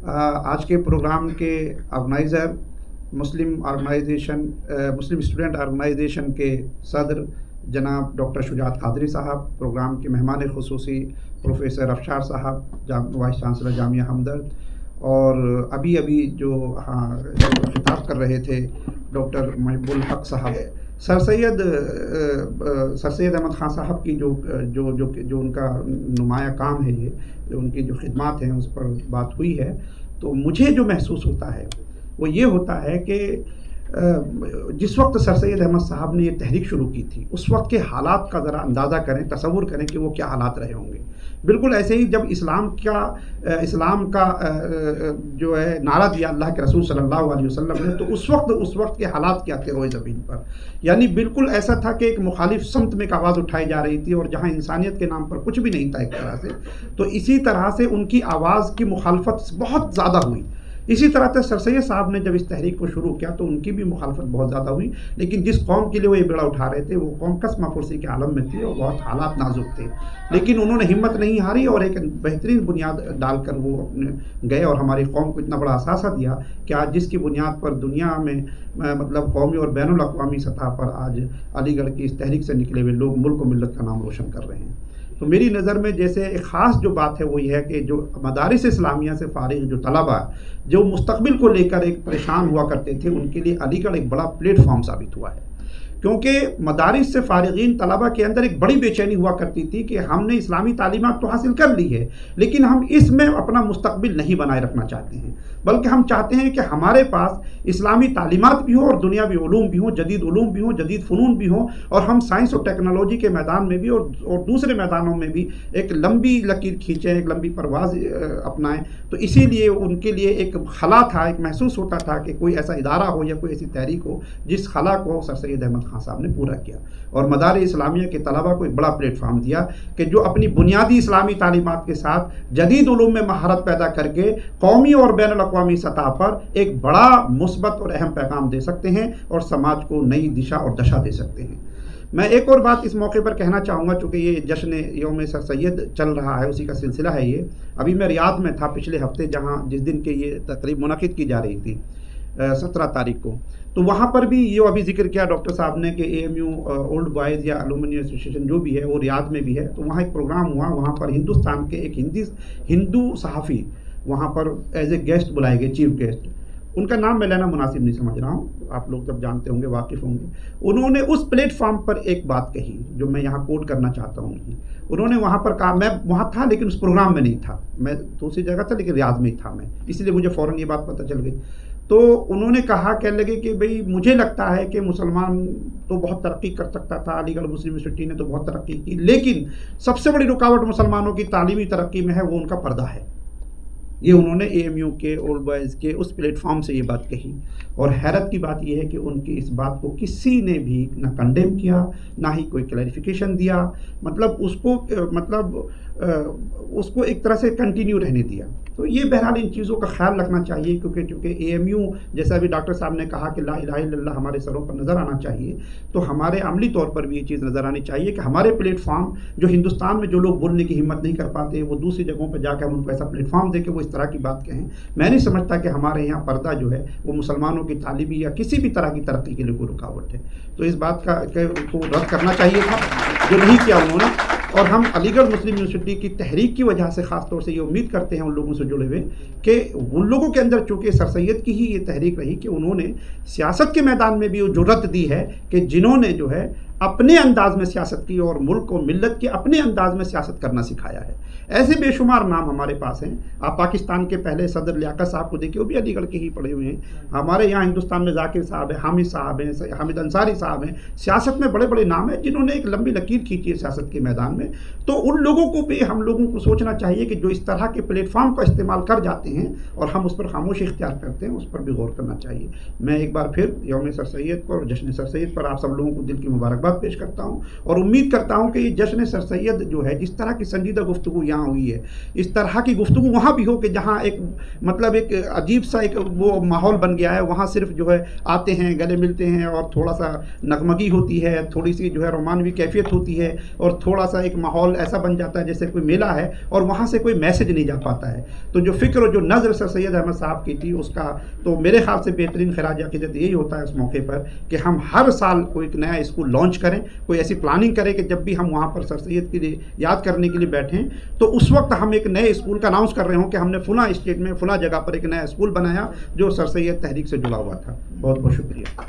आज के प्रोग्राम के ऑर्गेनाइज़र मुस्लिम स्टूडेंट ऑर्गेनाइजेशन के सदर जनाब डॉक्टर शुजात कादरी साहब, प्रोग्राम के मेहमान खुसूसी प्रोफेसर अफशार साहब, वाइस चांसलर जामिया हमदर्द, और अभी जो खिताब कर रहे थे डॉक्टर महबूल हक साहब, सर सैयद अहमद ख़ान साहब की जो उनका नुमाया काम है, ये उनकी जो खिदमात हैं उस पर बात हुई है। तो मुझे जो महसूस होता है वो ये होता है कि जिस वक्त सर सैयद अहमद साहब ने ये तहरीक शुरू की थी, उस वक्त के हालात का ज़रा अंदाज़ा करें, तसव्वुर करें कि वो क्या हालात रहे होंगे। बिल्कुल ऐसे ही जब इस्लाम का जो है नारा दिया अल्लाह के रसूल सल्लल्लाहु अलैहि वसल्लम ने, तो उस वक्त के हालात क्या थे रोए ज़मीन पर। यानी बिल्कुल ऐसा था कि एक मुखालिफ समत में एक आवाज़ उठाई जा रही थी और जहाँ इंसानियत के नाम पर कुछ भी नहीं था एक तरह से, तो इसी तरह से उनकी आवाज़ की मुखालफत बहुत ज़्यादा हुई। इसी तरह से सर सैयद साहब ने जब इस तहरीक को शुरू किया तो उनकी भी मुखालफत बहुत ज़्यादा हुई, लेकिन जिस कौम के लिए वो ये बेड़ा उठा रहे थे वो कौम कसमा फुर्सी के आलम में थी और बहुत हालात नाजुक थे, लेकिन उन्होंने हिम्मत नहीं हारी और एक बेहतरीन बुनियाद डालकर वो अपने गए और हमारी कौम को इतना बड़ा असासा दिया कि आज जिसकी बुनियाद पर दुनिया में मतलब कौमी और बैनुल अक़वामी सतह पर आज अलीगढ़ की इस तहरीक से निकले हुए लोग मुल्क और मिल्लत का नाम रोशन कर रहे हैं। तो मेरी नज़र में जैसे एक ख़ास जो बात है वो ये है कि जो मदारिस इस्लामिया से फारिग जो तलबा जो मुस्तक़बिल को लेकर एक परेशान हुआ करते थे, उनके लिए अलीगढ़ एक बड़ा प्लेटफॉर्म साबित हुआ है, क्योंकि मदारिस से फारिगीन तलबा के अंदर एक बड़ी बेचैनी हुआ करती थी कि हमने इस्लामी तालीमात तो हासिल कर ली है, लेकिन हम इसमें अपना मुस्तक़बिल नहीं बनाए रखना चाहते हैं, बल्कि हम चाहते हैं कि हमारे पास इस्लामी तालीमात भी हो और दुनियावी उलूम भी हो, जदीद उलूम भी हो, जदीद फ़नून भी हो, और हम साइंस और टेक्नोलॉजी के मैदान में भी और दूसरे मैदानों में भी एक लंबी लकीर खींचें, एक लंबी परवाज़ अपनाएं। तो इसीलिए उनके लिए एक खला था, एक महसूस होता था कि कोई ऐसा इदारा हो या कोई ऐसी तहरीक हो जिस खला को सर सैयद अहमद ख़ान साहब ने पूरा किया और मदारिस इस्लामिया के तलबा को एक बड़ा प्लेटफार्म दिया कि जो अपनी बुनियादी इस्लामी तालीमात के साथ जदीद उलूम में महारत पैदा करके कौमी और बैनुल अक़वामी सतह पर एक बड़ा मुस्बत और अहम पैगाम दे सकते हैं और समाज को नई दिशा और दशा दे सकते हैं। मैं एक और बात इस मौके पर कहना चाहूँगा, चूँकि ये जश्न यौम सर सैयद चल रहा है, उसी का सिलसिला है ये। अभी मैं रियाद में था पिछले हफ्ते, जहाँ जिस दिन के ये तकरीब मुनक़िद की जा रही थी 17 तारीख को, तो वहाँ पर भी ये अभी जिक्र किया डॉक्टर साहब ने कि AMU ओल्ड बॉयज़ या अलुमनी एसोसिएशन जो भी है वो रियाद में भी है। तो वहाँ एक प्रोग्राम हुआ, वहाँ पर हिंदुस्तान के एक हिंदू सहाफ़ी वहाँ पर एज ए गेस्ट बुलाए गए, चीफ गेस्ट। उनका नाम मैं लेना मुनासिब नहीं समझ रहा हूँ, आप लोग सब जानते होंगे, वाकिफ़ होंगे। उन्होंने उस प्लेटफॉर्म पर एक बात कही जो मैं यहाँ कोट करना चाहता हूँ। उन्होंने वहाँ पर कहा, मैं वहाँ था लेकिन उस प्रोग्राम में नहीं था, मैं दूसरी जगह था लेकिन रियाद में ही था मैं, इसलिए मुझे फ़ौरन ये बात पता चल गई। तो उन्होंने कहा, कहने लगे कि भाई मुझे लगता है कि मुसलमान तो बहुत तरक्की कर सकता था, अलीगढ़ मुस्लिम यूनिवर्सिटी ने तो बहुत तरक्की की, लेकिन सबसे बड़ी रुकावट मुसलमानों की तालीमी तरक्की में है, वो उनका पर्दा है। ये उन्होंने AMU के ओल्ड बॉयज़ के उस प्लेटफॉर्म से ये बात कही। और हैरत की बात यह है कि उनकी इस बात को किसी ने भी ना कंडेम किया, ना ही कोई क्लैरिफिकेशन दिया, मतलब उसको एक तरह से कंटिन्यू रहने दिया। तो ये बहरहाल इन चीज़ों का ख्याल रखना चाहिए, क्योंकि चूँकि AMU जैसा भी डॉक्टर साहब ने कहा कि ला इलाहा इल्लल्लाह हमारे सरों पर नज़र आना चाहिए, तो हमारे अमली तौर पर भी ये चीज़ नज़र आनी चाहिए कि हमारे प्लेटफॉर्म जो हिंदुस्तान में जो लोग बोलने की हिम्मत नहीं कर पाते, वो दूसरी जगहों पर जाकर हम उनको ऐसा प्लेटफॉर्म दे के वो इस तरह की बात कहें। मैं नहीं समझता कि हमारे यहाँ पर्दा जो है वो मुसलमानों की तालीमी या किसी भी तरह की तरक्की के लिए कोई रुकावट है। तो इस बात को रद्द करना चाहिए था, जो नहीं किया उन्होंने। और हम अलीगढ़ मुस्लिम यूनिवर्सिटी की तहरीक की वजह से ख़ास तौर से ये उम्मीद करते हैं उन लोगों से जुड़े हुए कि उन लोगों के अंदर चूँकि सर सैयद की ही ये तहरीक रही कि उन्होंने सियासत के मैदान में भी वो जुर्रत दी है कि जिन्होंने जो है अपने अंदाज में सियासत की और मुल्क और मिल्लत के अपने अंदाज में सियासत करना सिखाया है। ऐसे बेशुमार नाम हमारे पास हैं। आप पाकिस्तान के पहले सदर लियाकत साहब को देखिए, वो भी अलीगढ़ के ही पढ़े हुए हैं। हमारे यहाँ हिंदुस्तान में जाकिर साहब हैं, हामिद साहब हैं, हामिद अंसारी साहब हैं, सियासत में बड़े बड़े नाम हैं जिन्होंने एक लंबी लकीर खींची है सियासत के मैदान में। तो उन लोगों को भी हम लोगों को सोचना चाहिए कि जो इस तरह के प्लेटफॉर्म का इस्तेमाल कर जाते हैं और हम उस पर खामोशी इख्तियार करते हैं, उस पर भी गौर करना चाहिए। मैं एक बार फिर यौम सर सैयद पर और जश्न सर सैयद पर आप सब लोगों को दिल की मुबारकबाद मुबारकबाद पेश करता हूँ और उम्मीद करता हूँ कि ये जश्न सर सैयद जो है, जिस तरह की संजीदा गुफ्तगू यहाँ हुई है, इस तरह की गुफ्तगू वहाँ भी हो कि जहाँ एक मतलब एक अजीब सा एक वो माहौल बन गया है, वहाँ सिर्फ जो है आते हैं, गले मिलते हैं और थोड़ा सा नगमगी होती है, थोड़ी सी जो है रोमानवी कैफियत होती है और थोड़ा सा एक माहौल ऐसा बन जाता है जैसे कोई मेला है और वहाँ से कोई मैसेज नहीं जा पाता है। तो जो फ़िक्र और जो नज़र सर सैयद अहमद साहब की थी, उसका तो मेरे ख्याल से बेहतरीन खराज अक़ीदत यही होता है उस मौके पर कि हम हर साल कोई एक नया स्कूल लॉन्च करें, कोई ऐसी प्लानिंग करें कि जब भी हम वहाँ पर सर सैयद के लिए याद करने के लिए बैठें तो उस वक्त हम एक नए स्कूल का अनाउंस कर रहे हों कि हमने फुला स्टेट में फुला जगह पर एक नया स्कूल बनाया जो सर सैयद तहरीक से जुड़ा हुआ था। बहुत बहुत शुक्रिया।